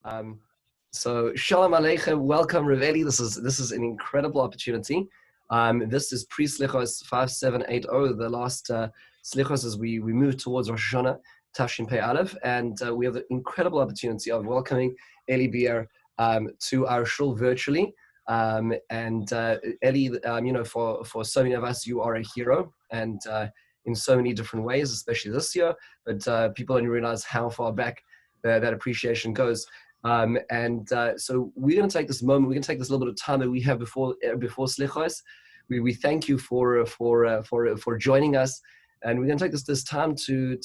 Um, so Shalom Aleichem, welcome Rav. This is an incredible opportunity. This is Pre-Selichos 5780, the last Selichos as we move towards Rosh Hashanah, Tafshin Pei Aleph, and we have the incredible opportunity of welcoming Eli Beer to our shul virtually. Eli, for so many of us, you are a hero, and in so many different ways, especially this year. But people don't realize how far back that appreciation goes. So we're going to take this moment. We're going to take this little bit of time that we have before Selichos. We thank you for joining us, and we're going to take this time to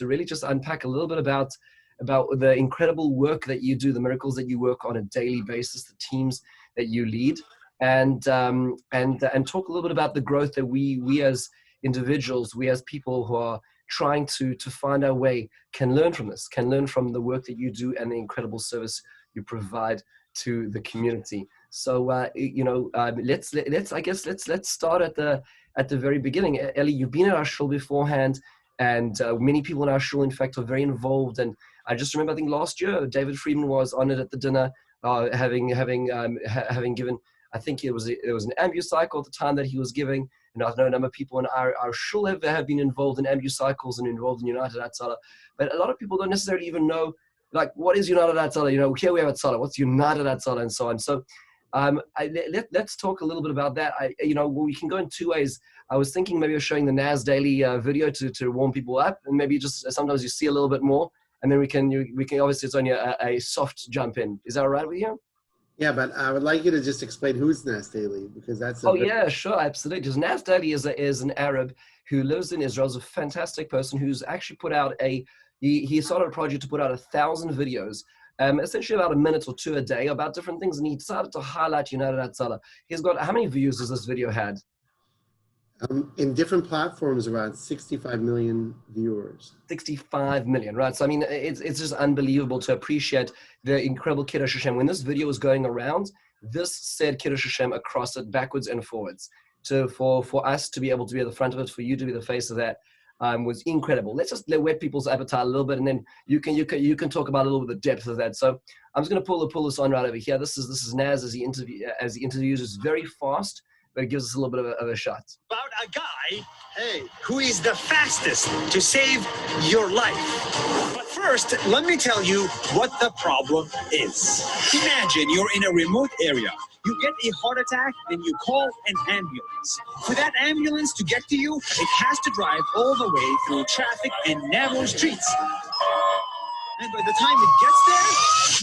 really just unpack a little bit about the incredible work that you do, the miracles that you work on a daily basis, the teams that you lead, and talk a little bit about the growth that we as individuals, we as people who are trying to find our way, can learn from this, can learn from the work that you do and the incredible service you provide to the community. So let's start at the very beginning. Eli, you've been at our shul beforehand, and many people in our shul, in fact, are very involved. And I just remember, I think last year, David Friedman was honored at the dinner, having given, I think there was an ambu-cycle at the time that he was giving. And I know a number of people in our shul have been involved in ambu-cycles and involved in United Hatzalah. But a lot of people don't necessarily even know, like, what is United Hatzalah? Here we have Hatzalah. What's United Hatzalah, and so on. So let's talk a little bit about that. We can go in two ways. I was thinking maybe of showing the Naz Daily video to warm people up, and maybe just sometimes you see a little bit more, and then we can obviously it's only a soft jump in. Is that all right with you? Yeah, but I would like you to just explain who's Naz Daily, because that's yeah, sure, absolutely. Because Naz Daily is an Arab who lives in Israel. Is a fantastic person who's actually put out he started a project to put out 1,000 videos, essentially about a minute or two a day about different things, and he decided to highlight United Hatzalah. He's got, how many views has this video had? In different platforms, around 65 million viewers. 65 million, right? So I mean, it's just unbelievable to appreciate the incredible Kiddush Hashem. When this video was going around, this said Kiddush Hashem across it, backwards and forwards. For us to be able to be at the front of it, for you to be the face of that, was incredible. Let's just whet people's appetite a little bit, and then you can talk about a little bit the depth of that. So I'm just going to pull this on right over here. This is Naz as he interviews. It's very fast, but it gives us a little bit of a shot. About a guy, who is the fastest to save your life. But first, let me tell you what the problem is. Imagine you're in a remote area. You get a heart attack and you call an ambulance. For that ambulance to get to you, it has to drive all the way through traffic and narrow streets. And by the time it gets there,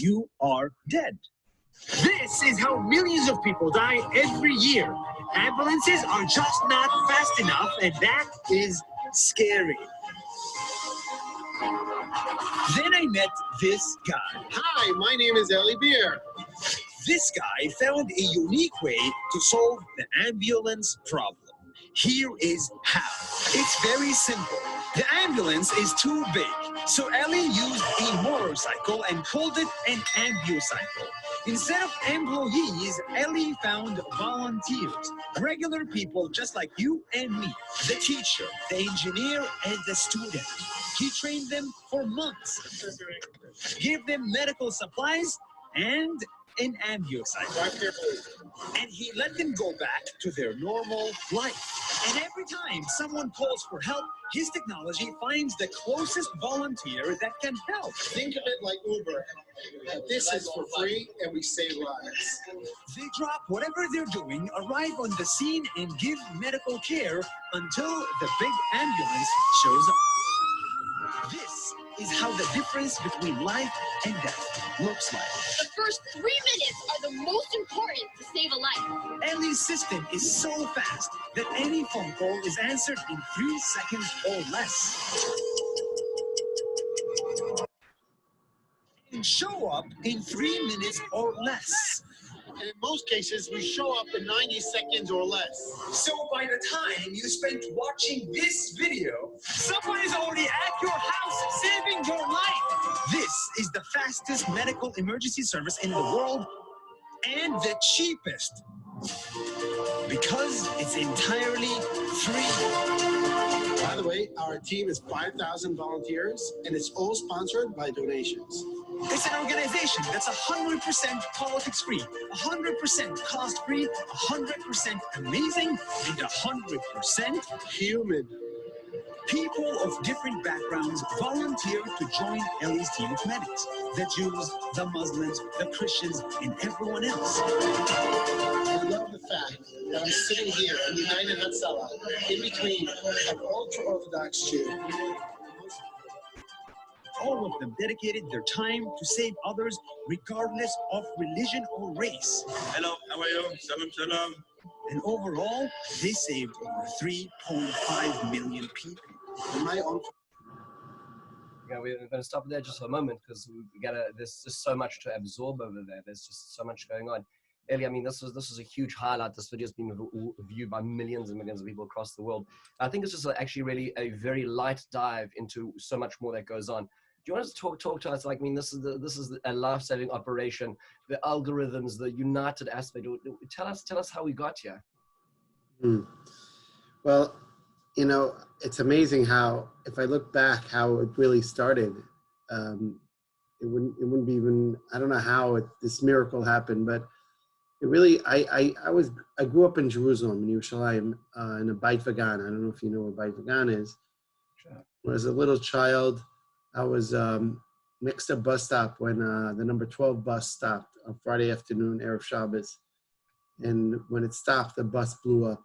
you are dead. This is how millions of people die every year. Ambulances are just not fast enough, and that is scary. Then I met this guy. Hi, my name is Eli Beer. This guy found a unique way to solve the ambulance problem. Here is how. It's very simple. The ambulance is too big, so Eli used a motorcycle and called it an ambu-cycle. Instead of employees, Eli found volunteers, regular people just like you and me, the teacher, the engineer, and the student. He trained them for months, gave them medical supplies, and an ambu-cycle. And he let them go back to their normal life. And every time someone calls for help, his technology finds the closest volunteer that can help. Think of it like Uber. This is for free, and we save lives. They drop whatever they're doing, arrive on the scene, and give medical care until the big ambulance shows up. This is how the difference between life and death looks like. The first 3 minutes are the most important to save a life. Eli's system is so fast that any phone call is answered in 3 seconds or less. And show up in 3 minutes or less. And in most cases, we show up in 90 seconds or less. So by the time you spent watching this video, someone is already at your house saving your life. This is the fastest medical emergency service in the world and the cheapest because it's entirely free. By the way, our team is 5,000 volunteers, and it's all sponsored by donations. It's an organization that's 100% politics-free, 100% cost-free, 100% amazing, and 100% Human. people of different backgrounds volunteer to join Eli's team of medics. The Jews, the Muslims, the Christians, and everyone else. I love the fact that I'm sitting here in United Hatzalah, in between an ultra-Orthodox Jew. All of them dedicated their time to save others regardless of religion or race. Hello, how are you? Shalom, shalom. And overall, they saved over 3.5 million people. In my own Yeah, we're going to stop there just for a moment because there's just so much to absorb over there. There's just so much going on. Eli, I mean, this was a huge highlight. This video has been viewed by millions and millions of people across the world. I think it's just actually really a very light dive into so much more that goes on. Do you want to talk to us? Like, I mean, this is a life-saving operation. The algorithms, the united aspect. Tell us how we got here. Well, you know, it's amazing how, if I look back, how it really started. It wouldn't be even. I don't know how this miracle happened, but it really. I grew up in Jerusalem, in Yerushalayim, in a Beit Vagan. I don't know if you know what Beit Vagan is. Sure. When I was a little child, I was next to a bus stop when the number 12 bus stopped on Friday afternoon, Erev Shabbos. And when it stopped, the bus blew up.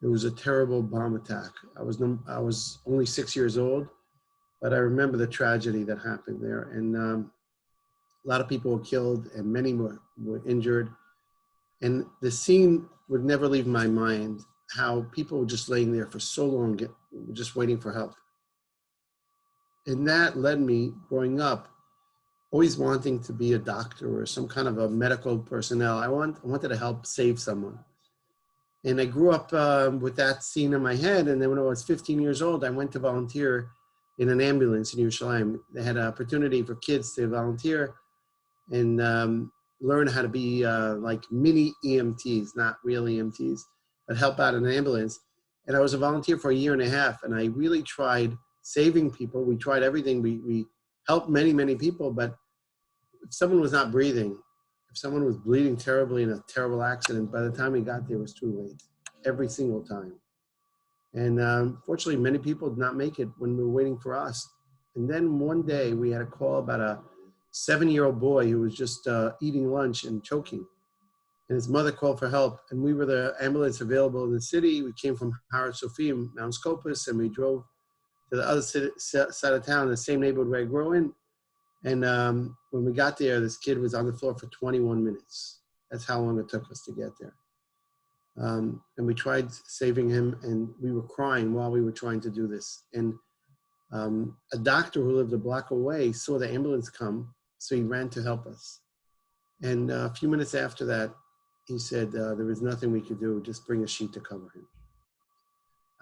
It was a terrible bomb attack. I was only 6 years old, but I remember the tragedy that happened there. And a lot of people were killed and many were injured. And the scene would never leave my mind, how people were just laying there for so long, just waiting for help. And that led me, growing up, always wanting to be a doctor or some kind of a medical personnel. I wanted to help save someone. And I grew up with that scene in my head. And then when I was 15 years old, I went to volunteer in an ambulance in Yerushalayim. They had an opportunity for kids to volunteer and learn how to be like mini EMTs, not real EMTs, but help out in an ambulance. And I was a volunteer for a year and a half. And I really tried saving people. We tried everything. We helped many, many people. But if someone was not breathing, if someone was bleeding terribly in a terrible accident, by the time we got there, it was too late, every single time. And fortunately, many people did not make it when we were waiting for us. And then one day we had a call about a 7-year-old boy who was just eating lunch and choking. And his mother called for help. And we were the ambulance available in the city. We came from Har Sofim, Mount Scopus, and we drove to the other side of town, the same neighborhood where I grew in. And when we got there, this kid was on the floor for 21 minutes. That's how long it took us to get there. And we tried saving him, and we were crying while we were trying to do this. And a doctor who lived a block away saw the ambulance come, so he ran to help us. And a few minutes after that, he said there was nothing we could do, just bring a sheet to cover him.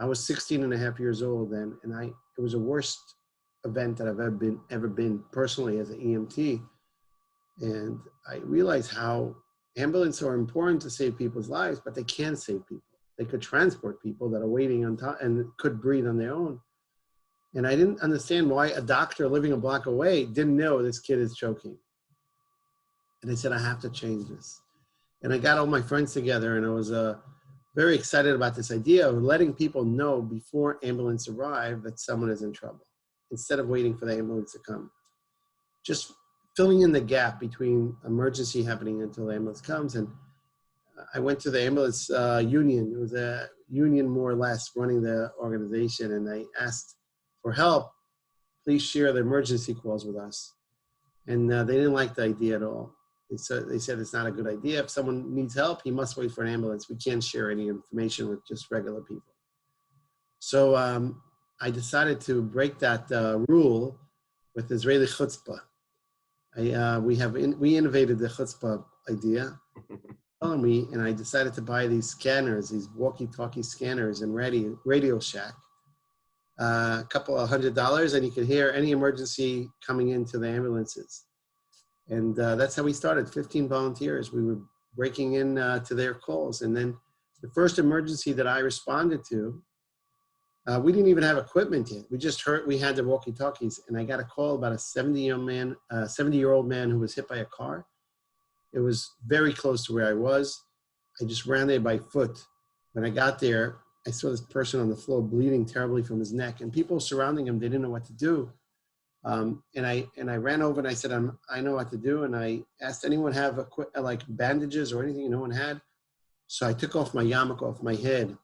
I was 16 and a half years old then, and it was the worst event that I've ever been personally as an EMT. And I realized how ambulances are important to save people's lives, but they can't save people. They could transport people that are waiting on top and could breathe on their own. And I didn't understand why a doctor living a block away didn't know this kid is choking. And I said, I have to change this. And I got all my friends together, and I was very excited about this idea of letting people know before ambulance arrive that someone is in trouble, instead of waiting for the ambulance to come. Just filling in the gap between emergency happening until the ambulance comes. And I went to the ambulance union. It was a union more or less running the organization. And I asked for help. Please share the emergency calls with us. And they didn't like the idea at all. They said it's not a good idea. If someone needs help, he must wait for an ambulance. We can't share any information with just regular people. So I decided to break that rule with Israeli chutzpah. We innovated the chutzpah idea, and I decided to buy these scanners, these walkie-talkie scanners in Radio Shack, a couple of $100, and you could hear any emergency coming into the ambulances. And that's how we started, 15 volunteers. We were breaking in to their calls. And then the first emergency that I responded to, We didn't even have equipment yet. We just heard we had the walkie-talkies, and I got a call about a 70-year-old man who was hit by a car. It was very close to where I was. I just ran there by foot. When I got there, I saw this person on the floor bleeding terribly from his neck, and people surrounding him, they didn't know what to do. And I ran over and I said, I know what to do. And I asked anyone have like bandages or anything. No one had. So I took off my yarmulke off my head,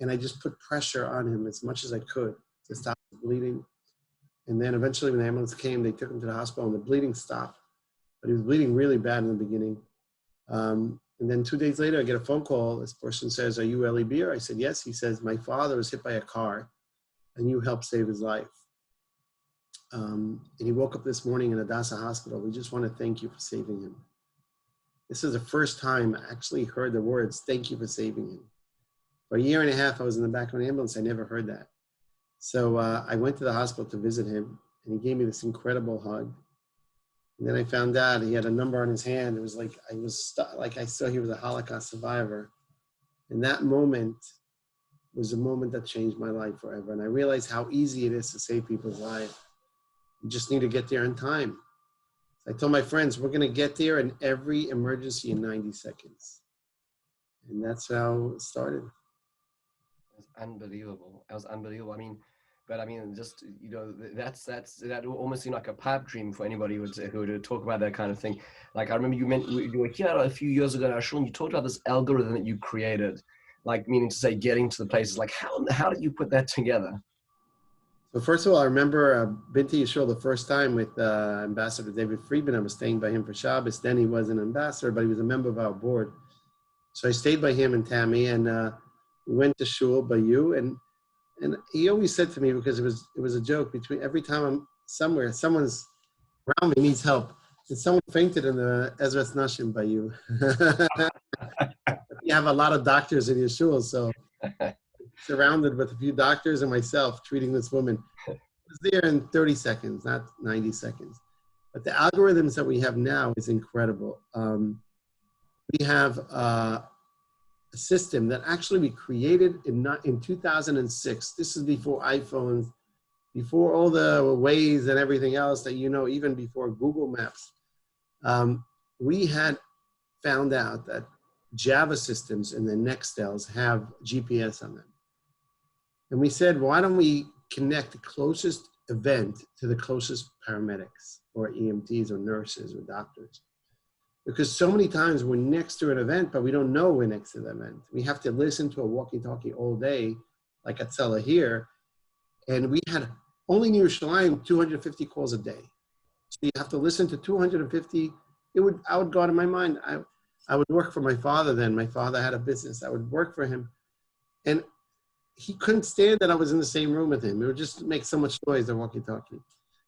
and I just put pressure on him as much as I could to stop the bleeding. And then eventually when the ambulance came, they took him to the hospital and the bleeding stopped. But he was bleeding really bad in the beginning. And then 2 days later, I get a phone call. This person says, "Are you Eli Beer?" I said, "Yes." He says, "My father was hit by a car and you helped save his life. And he woke up this morning in Hadassah Hospital. We just want to thank you for saving him." This is the first time I actually heard the words, "Thank you for saving him." For a year and a half, I was in the back of an ambulance. I never heard that. So I went to the hospital to visit him, and he gave me this incredible hug. And then I found out he had a number on his hand. It was like I saw he was a Holocaust survivor. And that moment was a moment that changed my life forever. And I realized how easy it is to save people's lives. You just need to get there in time. I told my friends, we're going to get there in every emergency in 90 seconds. And that's how it started. It was unbelievable. It was unbelievable. Just, that almost seemed like a pipe dream for anybody who would talk about that kind of thing. Like, I remember you were here a few years ago, Sean, you talked about this algorithm that you created, like meaning to say getting to the places. Like, how did you put that together? So first of all, I remember been to Yisrael the first time with Ambassador David Friedman. I was staying by him for Shabbos. Then he was an ambassador, but he was a member of our board. So I stayed by him and Tammy, and we went to shul by you. And he always said to me, because it was a joke, between every time I'm somewhere, someone's around me needs help. And someone fainted in the Ezras Nashim by you. You have a lot of doctors in your shul, so surrounded with a few doctors and myself treating this woman. It was there in 30 seconds, not 90 seconds. But the algorithms that we have now is incredible. We have a system that actually we created in 2006. This is before iPhones, before all the Waze and everything else that even before Google Maps. We had found out that Java systems and the Nextels have GPS on them. And we said, why don't we connect the closest event to the closest paramedics or EMTs or nurses or doctors? Because so many times we're next to an event, but we don't know we're next to the event. We have to listen to a walkie-talkie all day, like at Tzela here. And we had only in Yerushalayim 250 calls a day. So you have to listen to 250. I would go out of my mind. I would work for my father then. My father had a business. I would work for him. And he couldn't stand that I was in the same room with him. It would just make so much noise, the walkie-talkie,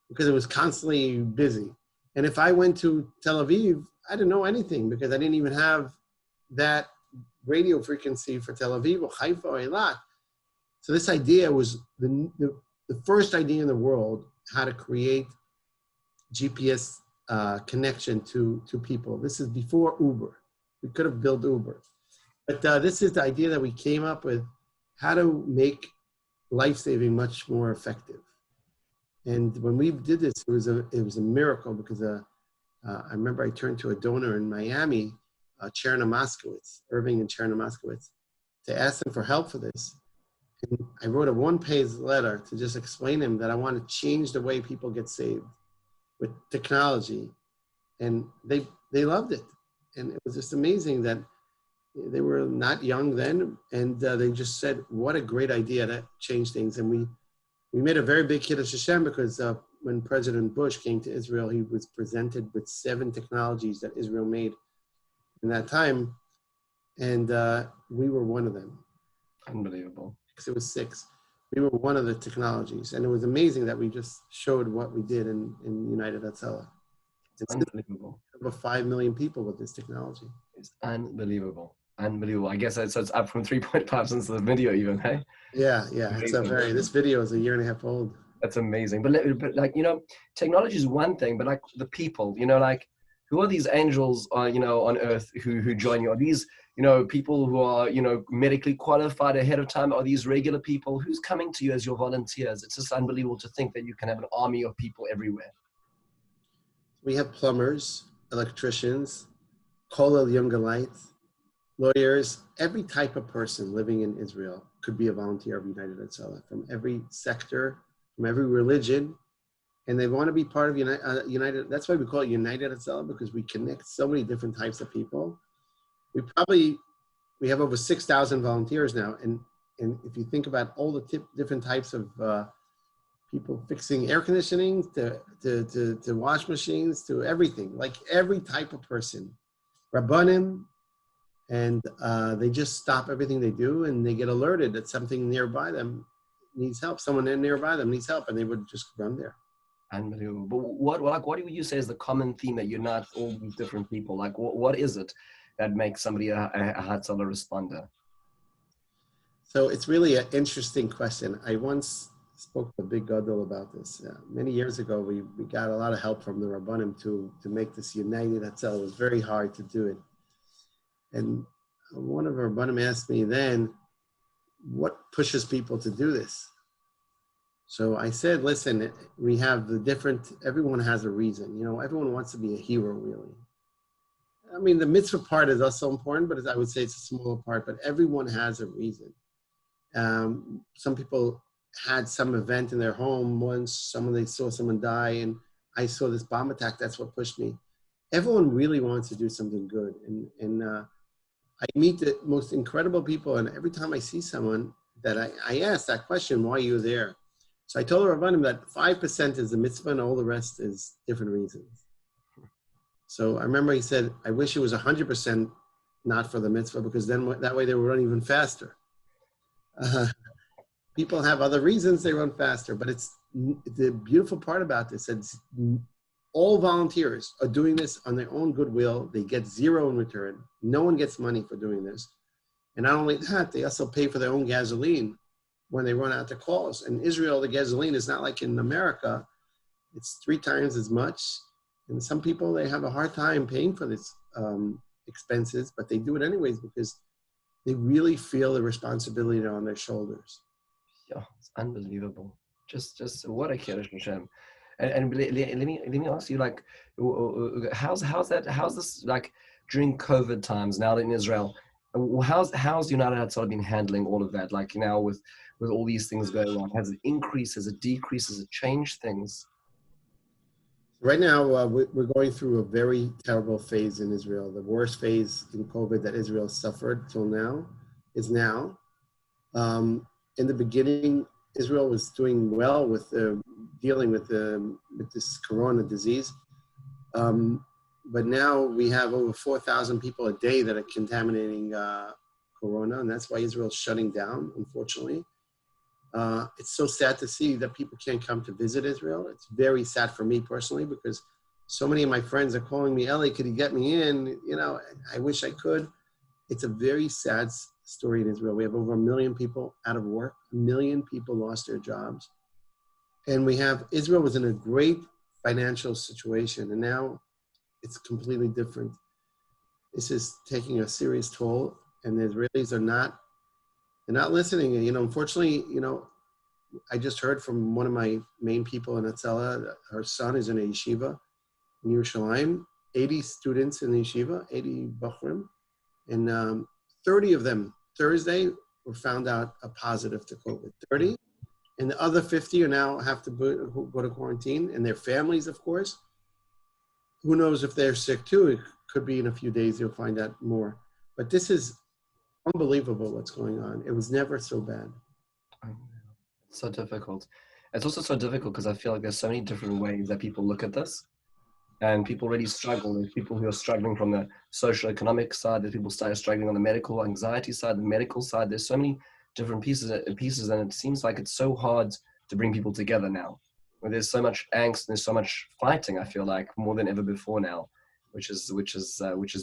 because it was constantly busy. And if I went to Tel Aviv, I didn't know anything because I didn't even have that radio frequency for Tel Aviv or Haifa or Eilat. So this idea was the first idea in the world, how to create GPS connection to people. This is before Uber. We could have built Uber. But this is the idea that we came up with, how to make life-saving much more effective. And when we did this, it was a miracle because I remember I turned to a donor in Miami, Cherna Moskowitz, Irving and Cherna Moskowitz, to ask them for help for this. And I wrote a one-page letter to just explain to him that I want to change the way people get saved with technology. And they loved it. And it was just amazing that they were not young then, and they just said, what a great idea to change things. And we made a very big Kiddush Hashem because when President Bush came to Israel, he was presented with 7 technologies that Israel made in that time. And we were one of them. Unbelievable. It was 6. We were one of the technologies. And it was amazing that we just showed what we did in United Hatzalah. It's unbelievable. Over 5 million people with this technology. It's unbelievable. Unbelievable. I guess so it's up from 3.5 since the video even, hey? Yeah. It's this video is a year and a half old. That's amazing. But like, technology is one thing, but like the people, like who are these angels on earth who join you? Are these, people who are, medically qualified ahead of time? Are these regular people? Who's coming to you as your volunteers? It's just unbelievable to think that you can have an army of people everywhere. We have plumbers, electricians, Kollel Yungalites, lawyers, every type of person living in Israel could be a volunteer of United Hatzalah, from every sector, from every religion, and they want to be part of United. That's why we call it United Hatzalah, because we connect so many different types of people. We have over 6,000 volunteers now, and if you think about all the different types of people fixing air conditioning to wash machines to everything, like every type of person, Rabbanim, and they just stop everything they do and they get alerted that something nearby them needs help. Someone nearby them needs help, and they would just run there. Unbelievable. But what do you say is the common theme that unites all these different people? Like, what is it that makes somebody a Hatzalah responder? So it's really an interesting question. I once spoke to a big gadol about this. Many years ago, we got a lot of help from the Rabbanim to make this United Hatzalah. It was very hard to do it. And one of our Rabbanim asked me then, what pushes people to do this? So I said, listen, we have everyone has a reason. Everyone wants to be a hero, really. I mean, the mitzvah part is also important, but I would say it's a smaller part, but everyone has a reason. Some people had some event in their home once, they saw someone die, and I saw this bomb attack, that's what pushed me. Everyone really wants to do something good. And I meet the most incredible people, and every time I see someone that I ask that question, why are you there? So I told Rabbanim that 5% is the mitzvah and all the rest is different reasons. So I remember he said, I wish it was 100% not for the mitzvah, because then that way they would run even faster. People have other reasons they run faster, but it's the beautiful part about this. It's all volunteers are doing this on their own goodwill. They get zero in return. No one gets money for doing this. And not only that, they also pay for their own gasoline when they run out the calls. In Israel, the gasoline is not like in America. It's 3 times as much. And some people, they have a hard time paying for this expenses, but they do it anyways because they really feel the responsibility on their shoulders. Yeah, it's unbelievable. Just what a Kiddush Hashem. And let me ask you, like, how's this, like, during COVID times now in Israel? How's United Hatzalah been handling all of that? Like, now with all these things going on, has it increased? Has it decreased? Has it changed things? Right now, we're going through a very terrible phase in Israel. The worst phase in COVID that Israel suffered till now is now. In the beginning, Israel was doing well with dealing with this corona disease. But now we have over 4,000 people a day that are contaminating corona, and that's why Israel's shutting down, unfortunately. It's so sad to see that people can't come to visit Israel. It's very sad for me personally, because so many of my friends are calling me, Eli, could you get me in? I wish I could. It's a very sad story in Israel. We have over 1 million people out of work. 1 million people lost their jobs. And Israel was in a great financial situation, and now it's completely different. This is taking a serious toll, and the Israelis they're not listening. Unfortunately, I just heard from one of my main people in Hatzalah that her son is in a yeshiva in Yerushalayim, 80 students in the yeshiva, 80 Bachrim, and 30 of them Thursday were found out a positive to COVID. 30, and the other 50 are now have to go to quarantine, and their families, of course. Who knows if they're sick too? It could be in a few days, you'll find out more. But this is unbelievable what's going on. It was never so bad. It's so difficult. It's also so difficult because I feel like there's so many different ways that people look at this, and people really struggle. There's people who are struggling from the social economic side. There's people struggling on the medical anxiety side, the medical side. There's so many different pieces, and it seems like it's so hard to bring people together now. Where there's so much angst and there's so much fighting. I feel like more than ever before now, which has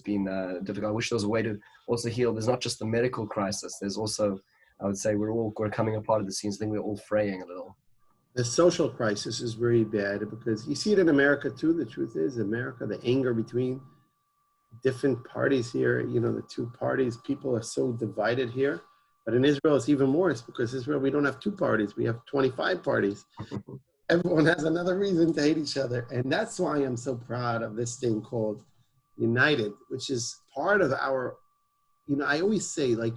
been difficult. I wish there was a way to also heal. There's not just the medical crisis. There's also, I would say, we're coming apart of the scenes. I think we're all fraying a little. The social crisis is very bad because you see it in America too. The truth is, America, the anger between different parties here, you know, the two parties, people are so divided here. But in Israel, it's even worse because Israel, we don't have two parties. We have 25 parties. Everyone has another reason to hate each other. And that's why I'm so proud of this thing called United, which is part of our, you know, I always say, like,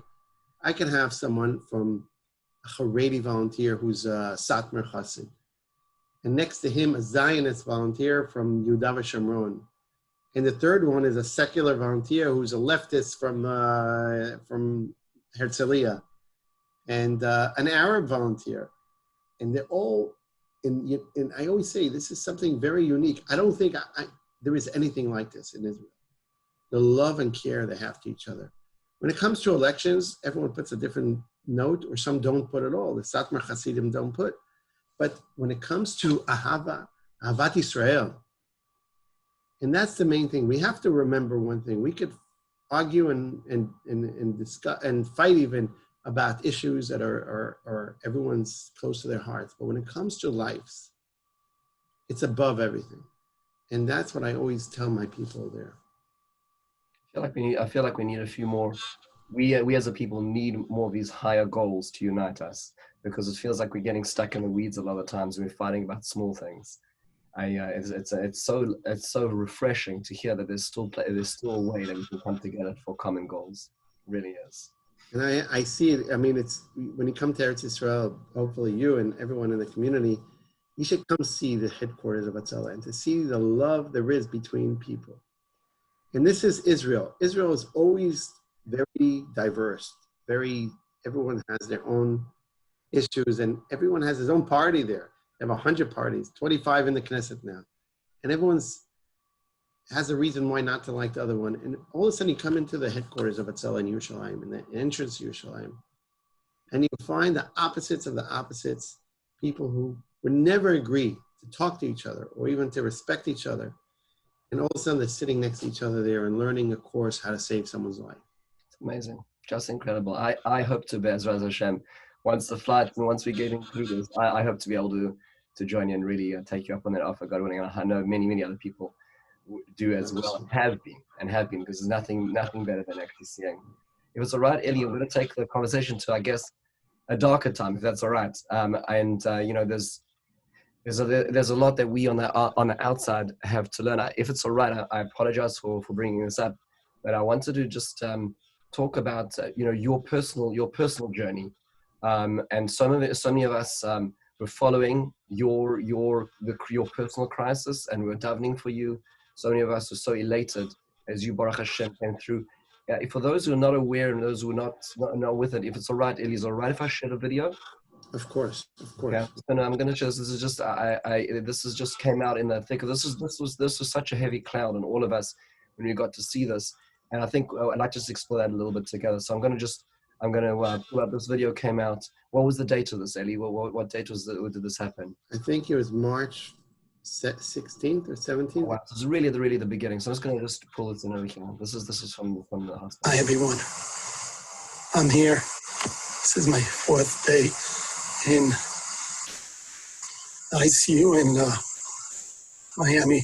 I can have someone from a Haredi volunteer who's a Satmar Chassid. And next to him, a Zionist volunteer from Yehuda Shomron. And the third one is a secular volunteer who's a leftist from Herzliya, and an Arab volunteer. And they're all, and I always say, this is something very unique. I don't think there is anything like this in Israel. The love and care they have to each other. When it comes to elections, everyone puts a different note, or some don't put at all. The Satmar Hasidim don't put. But when it comes to Ahavat Israel, and that's the main thing. We have to remember one thing. We could argue and discuss and fight even about issues that are everyone's close to their hearts. But when it comes to lives, it's above everything. And that's what I always tell my people there. I feel like we need a few more. We as a people need more of these higher goals to unite us, because it feels like we're getting stuck in the weeds a lot of times and we're fighting about small things. It's so refreshing to hear that there's still a way that we can come together for common goals. It really is. And I see it. I mean, it's when you come to Eretz Israel, hopefully you and everyone in the community, you should come see the headquarters of Hatzalah and to see the love there is between people. And this is Israel. Israel is always very diverse. Everyone has their own issues, and everyone has his own party there. They have 100 parties, 25 in the Knesset now. And everyone's has a reason why not to like the other one. And all of a sudden you come into the headquarters of Hatzalah in Yerushalayim, in the entrance to Yerushalayim, and you find the opposites of the opposites, people who would never agree to talk to each other or even to respect each other. And all of a sudden they're sitting next to each other there and learning a course how to save someone's life. It's amazing. Just incredible. I hope to be, Ezra Hashem, once the flight and once we get through this, I hope to be able to join you and really take you up on that offer, God willing. And I know many other people do as well, and have been, because there's nothing better than actually seeing. If it's all right, Eli, I'm going to take the conversation to, I guess, a darker time, if that's all right. You know, there's a lot that we on the outside have to learn. If it's all right, I apologize for bringing this up, but I wanted to just talk about you know, your personal journey, and so many of us were following your personal crisis, and we're davening for you. So many of us were so elated as you, Baruch Hashem, came through. For those who are not aware and those who are not with it, if it's all right, Eli, is it all right if I share the video? Of course. Okay. And I'm going to show. This is just this is just came out in the thick of this was such a heavy cloud on all of us when we got to see this, and I think I'd like to just explore that a little bit together. So I'm going to pull up this video came out. What was the date of this, Eli? What date did this happen? I think it was March 16th or 17th. Oh, wow. So it's really the beginning. So I'm just going to pull this in over here. This is from the hospital. Hi everyone. I'm here. This is my 4th day in ICU in Miami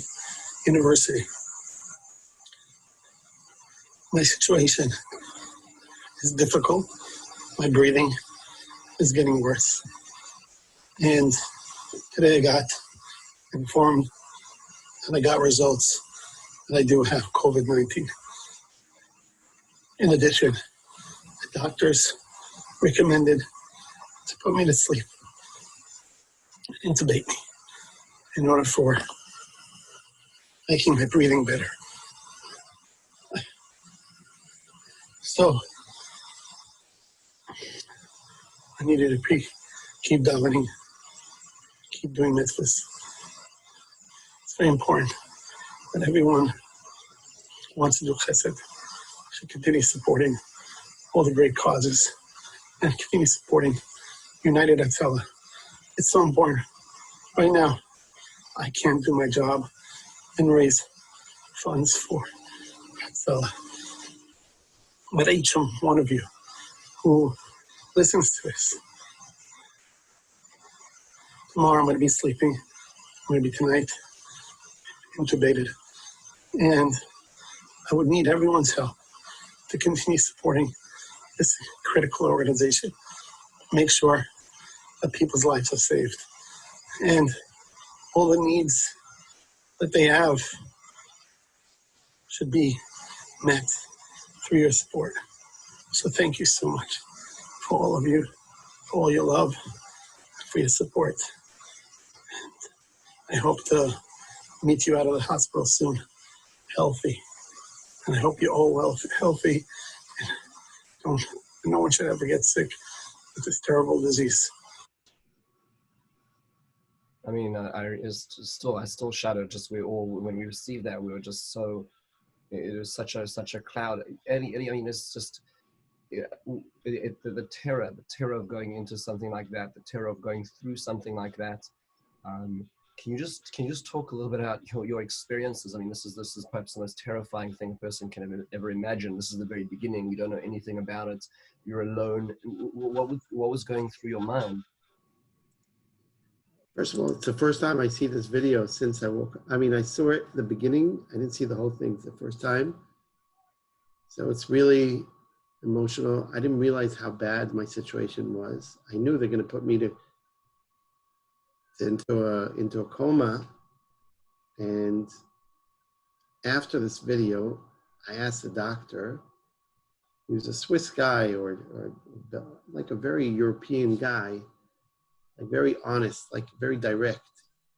University. My situation is difficult. My breathing is getting worse. And today I got informed and I got results that I do have COVID-19. In addition, the doctors recommended to put me to sleep, intubate me, in order for making my breathing better. So, I needed to keep davening, keep doing mitzvahs. It's very important that everyone who wants to do chesed should continue supporting all the great causes and continue supporting United Hatzalah. It's so important. Right now, I can't do my job and raise funds for Hatzalah. But each one of you who listens to this, tomorrow I'm going to be sleeping, maybe tonight, intubated. And I would need everyone's help to continue supporting this critical organization, make sure that people's lives are saved. And all the needs that they have should be met through your support. So thank you so much for all of you, for all your love, for your support. I hope to meet you out of the hospital soon, healthy. And I hope you're all well, healthy. And no one should ever get sick with this terrible disease. I mean, I still shudder. Just when we received that, we were just so. It was such a cloud. I mean, it's just the terror of going into something like that, the terror of going through something like that. Can you just talk a little bit about your experiences? I mean, this is perhaps the most terrifying thing a person can ever imagine. This is the very beginning. You don't know anything about it. You're alone. What was going through your mind? First of all, it's the first time I see this video since I woke up. I mean, I saw it at the beginning. I didn't see the whole thing. It's the first time. So it's really emotional. I didn't realize how bad my situation was. I knew they're going to put me into a coma. And after this video, I asked the doctor, he was a Swiss guy or like a very European guy, like very honest, like very direct.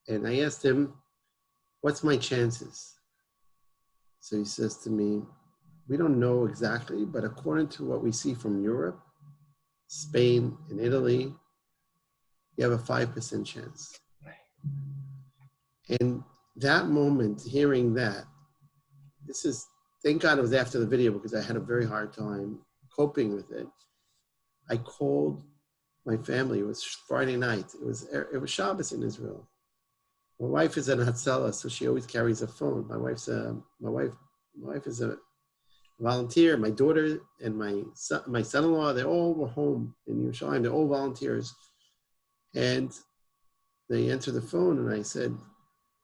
And I asked him, what's my chances? So he says to me, we don't know exactly, but according to what we see from Europe, Spain and Italy, you have a 5% chance. And that moment, hearing that, thank God it was after the video because I had a very hard time coping with it. I called my family. It was Friday night. It was Shabbos in Israel. My wife is an Hatzalah, so she always carries a phone. My wife is a volunteer. My daughter and my son-in-law, they all were home in Yerushalayim. They're all volunteers. And they answered the phone and I said,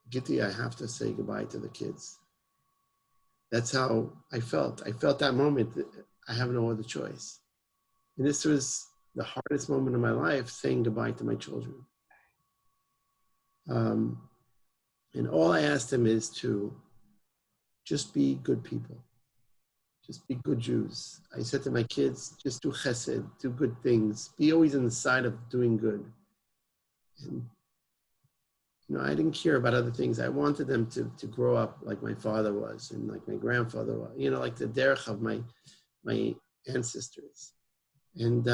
Gitti, I have to say goodbye to the kids. That's how I felt. I felt that moment that I have no other choice. And this was the hardest moment of my life, saying goodbye to my children. And all I asked them is to just be good people. Just be good Jews. I said to my kids, just do chesed, do good things. Be always on the side of doing good. And, I didn't care about other things. I wanted them to grow up like my father was and like my grandfather was, like the derech of my ancestors. And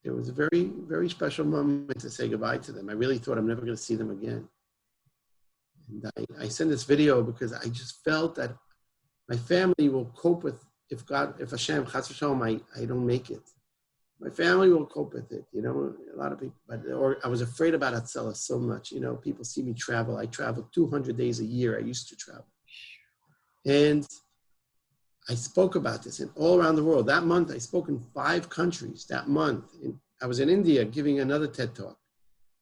it was a very, very special moment to say goodbye to them. I really thought I'm never going to see them again. And I sent this video because I just felt that my family will cope with, if Hashem, Chas v'shalom, I don't make it. My family will cope with it, a lot of people, or I was afraid about Hatzalah so much, people see me travel. I travel 200 days a year. I used to travel. And I spoke about this all around the world. That month, I spoke in 5 countries that month. I was in India giving another TED Talk.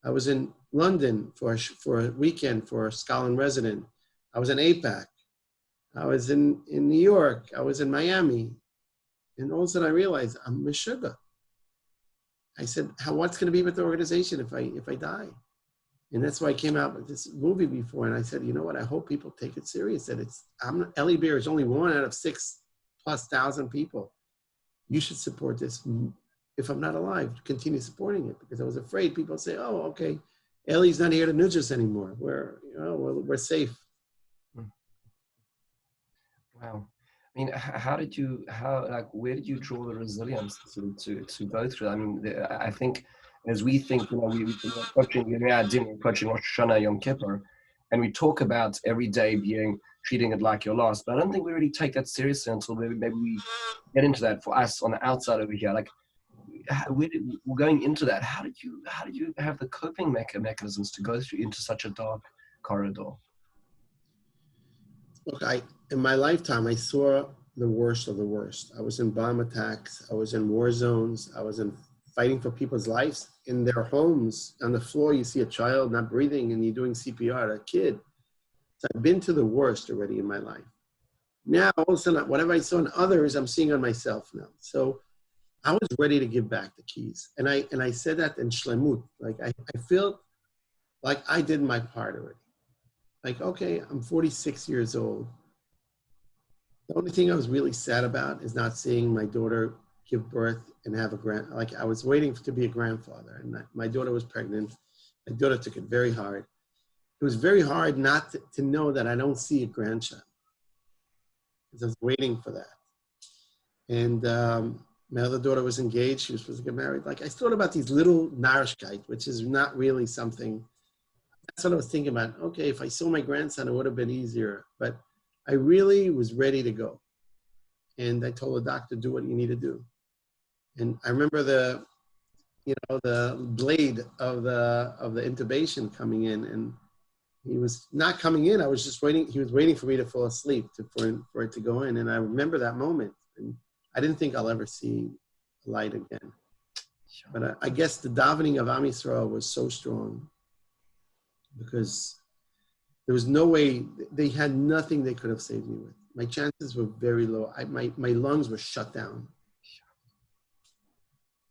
I was in London for a weekend for a scholar in resident. I was in APAC. I was in New York. I was in Miami. And all of a sudden I realized I'm Meshuggah. I said, what's going to be with the organization if I die? And that's why I came out with this movie before. And I said, you know what? I hope people take it serious. That Eli Beer is only 1 out of 6,000+ people. You should support this. If I'm not alive, continue supporting it, because I was afraid people say, oh, okay, Eli's not here to nudge us anymore. We're safe. Wow. I mean, where did you draw the resilience to go through? I mean, I think as we think, we're approaching Rosh Hashanah, Yom Kippur, and we talk about every day treating it like your last, but I don't think we really take that seriously until maybe we get into that. For us on the outside over here, like we're going into that. How did you have the coping mechanisms to go through into such a dark corridor? Look, in my lifetime, I saw the worst of the worst. I was in bomb attacks. I was in war zones. I was in fighting for people's lives in their homes. On the floor, you see a child not breathing and you're doing CPR, a kid. So I've been to the worst already in my life. Now, all of a sudden, whatever I saw in others, I'm seeing on myself now. So I was ready to give back the keys. And I said that in shlemut. Like, I feel like I did my part already. Like, okay, I'm 46 years old. The only thing I was really sad about is not seeing my daughter give birth and have like I was waiting to be a grandfather, and my daughter was pregnant. My daughter took it very hard. It was very hard not to know that I don't see a grandchild, because I was waiting for that. And my other daughter was engaged. She was supposed to get married. Like, I thought about these little narishkeit, which is not really something. That's what I was thinking about. Okay, if I saw my grandson, it would have been easier. But I really was ready to go. And I told the doctor, do what you need to do. And I remember the blade of the intubation coming in, and he was not coming in. I was just waiting. He was waiting for me to fall asleep for it to go in. And I remember that moment. And I didn't think I'll ever see light again. But I guess the davening of Am Yisrael was so strong, because there was no way, they had nothing they could have saved me with. My chances were very low. My lungs were shut down.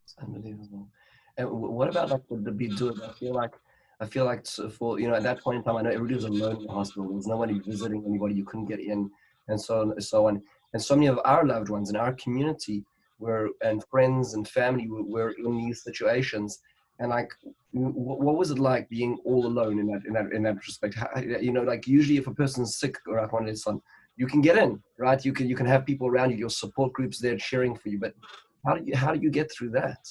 It's unbelievable. And what about like the bidud? I feel like for, at that point in time, I know everybody was alone in the hospital. There was nobody visiting anybody. You couldn't get in, and so on and so on. And so many of our loved ones in our community and friends and family were in these situations. And like, what was it like being all alone in that respect? How, like usually if a person's sick or like one of son, you can get in, right? You can have people around you, your support groups there cheering for you. But how do you get through that?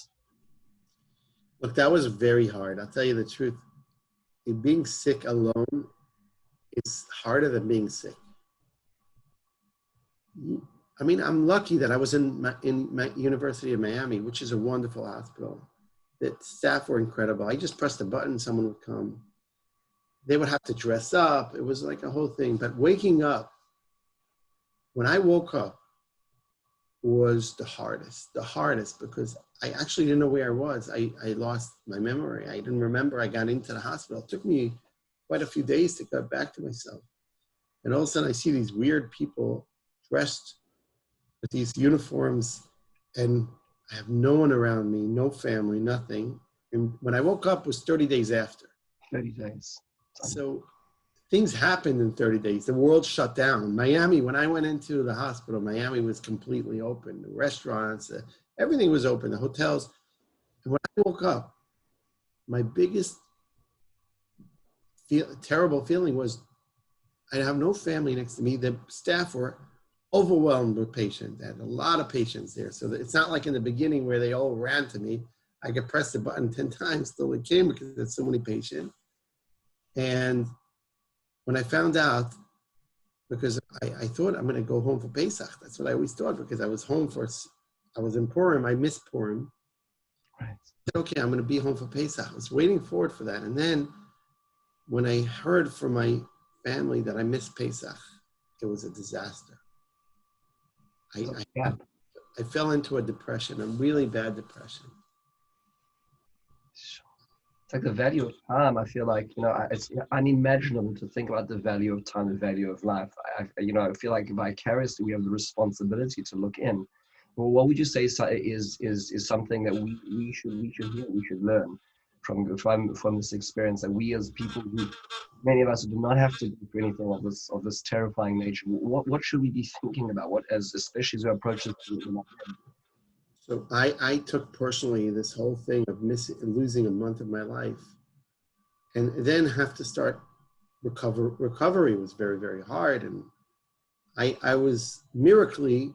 Look, that was very hard. I'll tell you the truth. Being sick alone is harder than being sick. I mean, I'm lucky that I was in my University of Miami, which is a wonderful hospital. The staff were incredible. I just pressed a button, someone would come. They would have to dress up. It was like a whole thing. But waking up, when I woke up, was the hardest, because I actually didn't know where I was. I lost my memory. I didn't remember I got into the hospital. It took me quite a few days to get back to myself. And all of a sudden I see these weird people dressed with these uniforms, and I have no one around me, no family, nothing. And when I woke up, it was 30 days after. 30 days. So things happened in 30 days. The world shut down. Miami, when I went into the hospital, Miami was completely open. The restaurants, everything was open, the hotels. And when I woke up, my biggest terrible feeling was I have no family next to me. The staff were overwhelmed with patients. They had a lot of patients there. So it's not like in the beginning where they all ran to me. I could press the button 10 times till it came, because there's so many patients. And when I found out, because I thought I'm going to go home for Pesach. That's what I always thought, because I was in Purim. I missed Purim. Right. I said, okay, I'm going to be home for Pesach. I was waiting forward for that. And then when I heard from my family that I missed Pesach, it was a disaster. I fell into a depression, a really bad depression. It's like the value of time. I feel like, it's unimaginable to think about the value of time, the value of life. I feel like vicariously we have the responsibility to look in. Well, what would you say is something that we should learn from this experience, that we as people, who many of us do not have to do anything of this terrifying nature, what should we be thinking about, especially as we approach this? So I took personally this whole thing of losing a month of my life, and then have to start recovery was very, very hard. And I was miraculously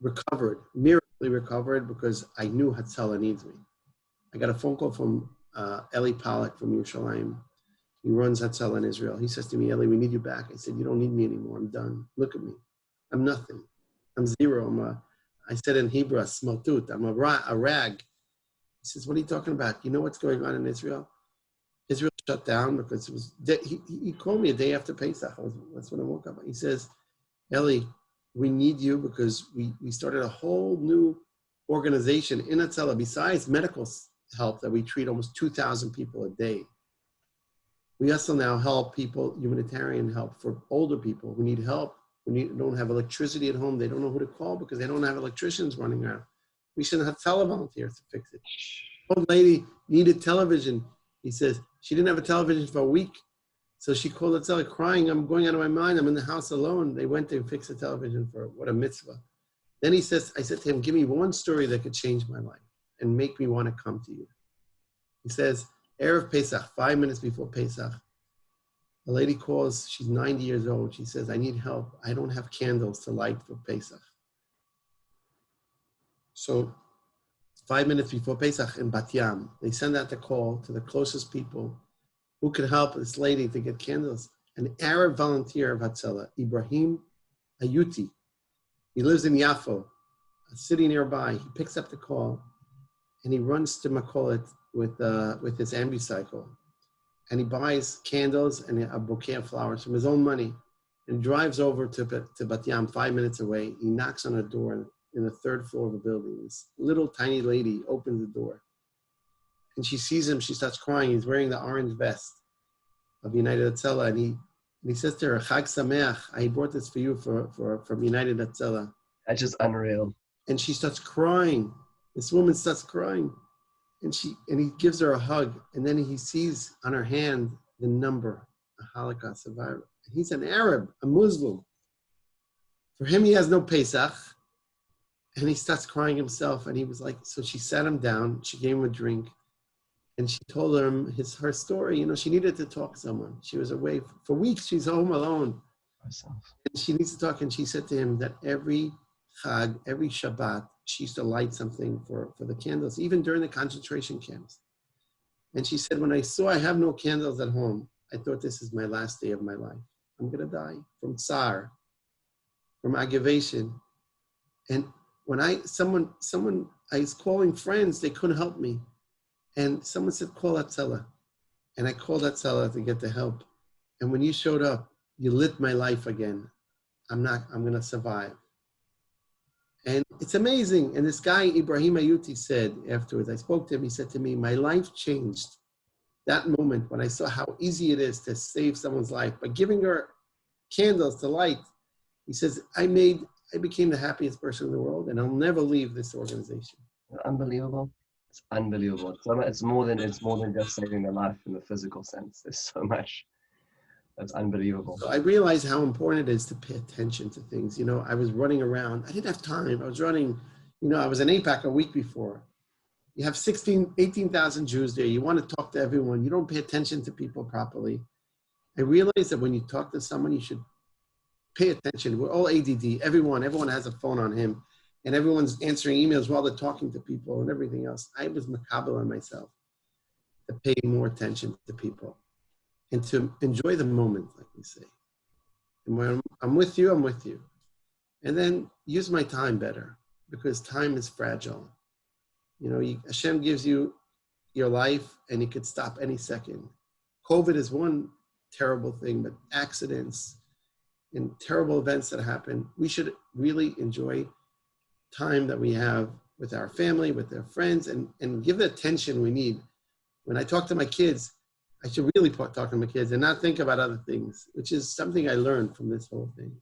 recovered because I knew Hatzalah needs me. I got a phone call from Eli Pollack from Yerushalayim. He runs Hatzalah in Israel. He says to me, Eli, we need you back. I said, you don't need me anymore. I'm done. Look at me. I'm nothing. I'm zero. I said in Hebrew, a smaltut. I'm a rag. He says, what are you talking about? You know what's going on in Israel? Israel shut down because it was, he called me a day after Pesach. That's when I woke up. He says, Eli, we need you because we started a whole new organization in Hatzalah, besides medical help, that we treat almost 2,000 people a day. We also now help people, humanitarian help for older people who need help when you don't have electricity at home, they don't know who to call because they don't have electricians running around. We shouldn't have televolunteers to fix it. Old lady needed television. He says she didn't have a television for a week. So she called Hatzalah crying, I'm going out of my mind. I'm in the house alone. They went to fix the television for her. What a mitzvah. Then he says, I said to him, give me one story that could change my life and make me want to come to you. He says, Erev Pesach, 5 minutes before Pesach, a lady calls, she's 90 years old. She says, I need help. I don't have candles to light for Pesach. So 5 minutes before Pesach in Bat Yam, they send out the call to the closest people who could help this lady to get candles. An Arab volunteer of Hatzalah, Ibrahim Ayuti. He lives in Yafo, a city nearby. He picks up the call and he runs to Makolet with his ambicycle. And he buys candles and a bouquet of flowers from his own money and drives over to Bat Yam, 5 minutes away. He knocks on a door in the third floor of a building. This little tiny lady opens the door and she sees him. She starts crying. He's wearing the orange vest of United Hatzalah, and he says to her, Chag Sameach, I brought this for you from United Hatzalah. That's just unreal. And she starts crying. This woman starts crying. And he gives her a hug. And then he sees on her hand the number, a Holocaust survivor. He's an Arab, a Muslim. For him, he has no Pesach. And he starts crying himself. And he was like, so she sat him down. She gave him a drink. And she told him her story. You know, she needed to talk to someone. She was away for weeks. She's home alone. And she needs to talk. And she said to him that every Chag, every Shabbat, she used to light something for the candles, even during the concentration camps. And she said, when I saw I have no candles at home, I thought this is my last day of my life. I'm going to die from tsar, from aggravation. And when I was calling friends, they couldn't help me. And someone said, call Hatzalah. And I called Hatzalah to get the help. And when you showed up, you lit my life again. I'm going to survive. And it's amazing. And this guy, Ibrahim Ayuti, said afterwards, I spoke to him, he said to me, my life changed that moment when I saw how easy it is to save someone's life. By giving her candles to light, he says, I became the happiest person in the world, and I'll never leave this organization. Unbelievable. It's unbelievable. It's more than just saving their life in the physical sense. There's so much. That's unbelievable. So I realized how important it is to pay attention to things. You know, I was running around. I didn't have time. I was running, I was in APAC a week before. You have 18,000 Jews there. You want to talk to everyone. You don't pay attention to people properly. I realized that when you talk to someone, you should pay attention. We're all ADD. Everyone has a phone on him. And everyone's answering emails while they're talking to people and everything else. I was makabel on myself to pay more attention to people and to enjoy the moment, like we say. And when I'm with you, I'm with you. And then use my time better, because time is fragile. Hashem gives you your life and it could stop any second. COVID is one terrible thing, but accidents and terrible events that happen, we should really enjoy time that we have with our family, with their friends, and give the attention we need. When I talk to my kids, I should really talk to my kids and not think about other things, which is something I learned from this whole thing.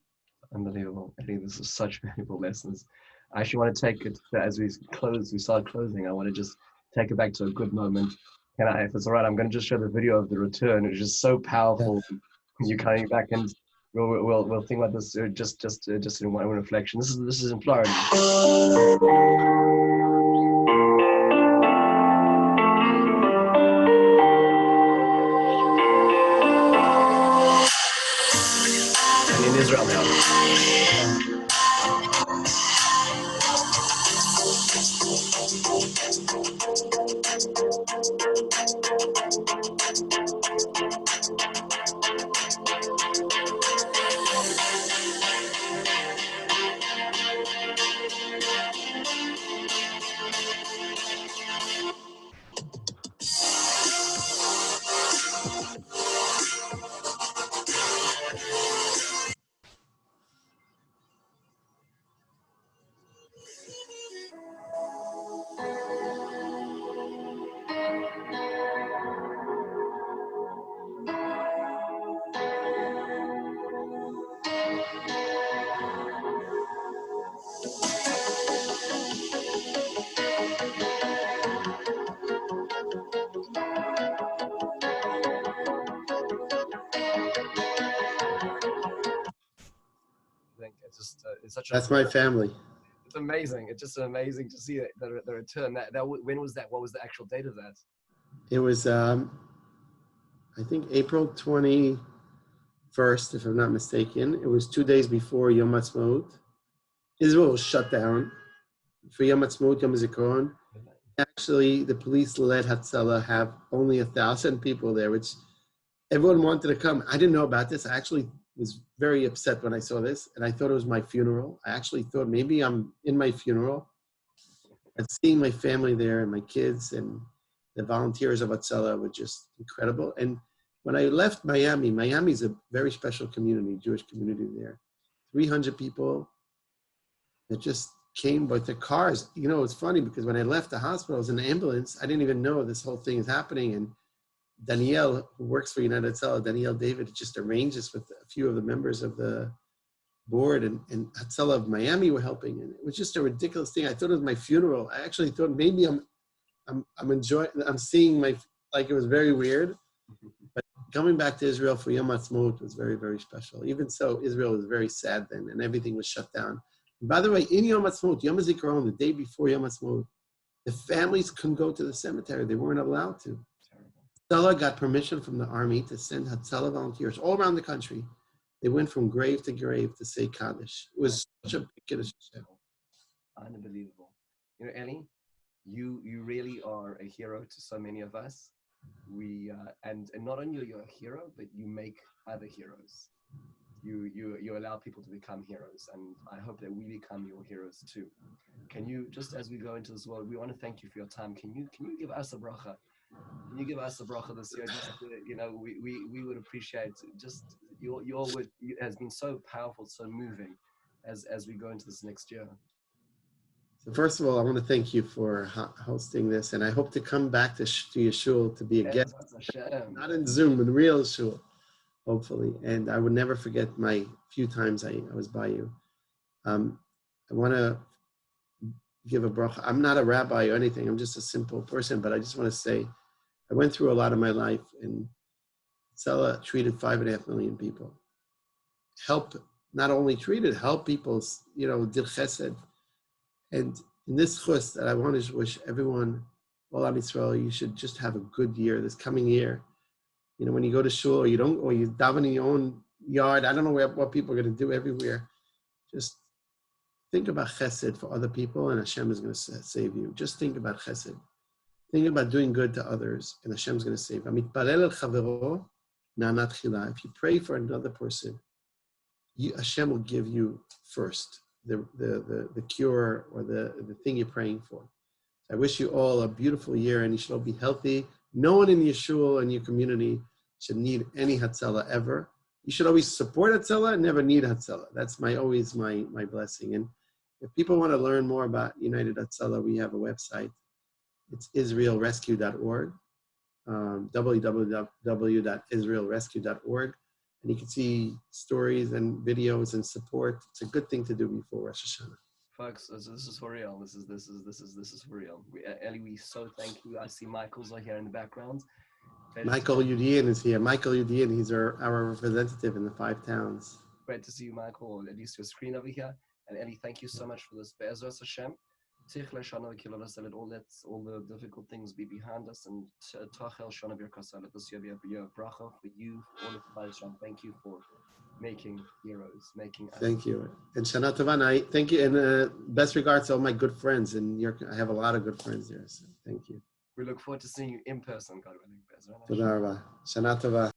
Unbelievable. I think this is such valuable lessons. I actually want to take it, as we start closing, I want to just take it back to a good moment. If it's all right, I'm going to just show the video of the return. It's just so powerful. Yeah. You coming back, and we'll think about this just in one reflection. This is in Florida. And in Israel now. just it's such a. That's my family. It's amazing. It's just amazing to see the return. When was that? What was the actual date of that? It was, I think, April 21st, if I'm not mistaken. It was 2 days before Yom Ha'atzmaut. Israel was shut down for Yom Ha'atzmaut, Yom HaZikaron. Actually, the police let Hatzalah have only 1,000 people there, which everyone wanted to come. I didn't know about this. I actually was very upset when I saw this, and I thought it was my funeral. I actually thought maybe I'm in my funeral. And seeing my family there and my kids and the volunteers of Hatzalah were just incredible. And when I left Miami, Miami is a very special community, Jewish community there. 300 people that just came with their cars. You know, it's funny because when I left the hospital, I was in the ambulance. I didn't even know this whole thing is happening. And Danielle, who works for United Hatzalah, Danielle David, just arranged this with a few of the members of the board, and Hatzalah of Miami were helping. And it was just a ridiculous thing. I thought it was my funeral. I actually thought maybe I'm enjoying, I'm seeing like it was very weird. But coming back to Israel for Yom Ha'atzmaut was very, very special. Even so, Israel was very sad then, and everything was shut down. And by the way, in Yom Ha'atzmaut, Yom HaZikaron, the day before Yom Ha'atzmaut, the families couldn't go to the cemetery. They weren't allowed to. Hatzalah got permission from the army to send Hatzalah volunteers all around the country. They went from grave to grave to say Kaddish. It was such a big Kiddush. Unbelievable. You know, Eli, you really are a hero to so many of us. We and not only are you a hero, but you make other heroes. You allow people to become heroes, and I hope that we become your heroes too. Can you, just as we go into this world, we want to thank you for your time. Can you give us a bracha? Can you give us a bracha this year? Just we would appreciate just your word has been so powerful, so moving, as we go into this next year. So first of all, I want to thank you for hosting this, and I hope to come back to your shul to be a guest, not in Zoom, in real shul, hopefully. And I would never forget my few times I was by you. I want to give a bracha. I'm not a rabbi or anything. I'm just a simple person, but I just want to say, I went through a lot of my life, and Hatzalah treated 5.5 million people. Not only treated, help people, did chesed. And in this chus that I want to wish everyone, all Am Yisrael, you should just have a good year, this coming year. You know, when you go to shul, or you daven in your own yard, I don't know what people are going to do everywhere. Just think about chesed for other people, and Hashem is going to save you. Just think about chesed. Think about doing good to others, and Hashem is going to save you. If you pray for another person, Hashem will give you first the cure or the thing you're praying for. I wish you all a beautiful year, and you should all be healthy. No one in your shul and your community should need any Hatzalah ever. You should always support Hatzalah and never need Hatzalah. That's always my blessing. And if people want to learn more about United Hatzalah, we have a website. It's israelrescue.org, www.israelrescue.org. And you can see stories and videos and support. It's a good thing to do before Rosh Hashanah. Folks, this is for real. This is for real. Eli, we so thank you. I see Michael's here in the background. Michael Yudian is here. Michael Yudian, he's our representative in the 5 towns. Great to see you, Michael, or at least your screen over here. And Eli, thank you so much for this. Be'ezras Hashem. Let all the difficult things be behind us, and let this year be a year of bracha for you, all of Hashem. Thank you for making heroes, making us. Thank you. And Shana Tova, I thank you, and best regards to all my good friends in New York. I have a lot of good friends there, so thank you. We look forward to seeing you in person, God willing. Toda rabba. Shana Tova.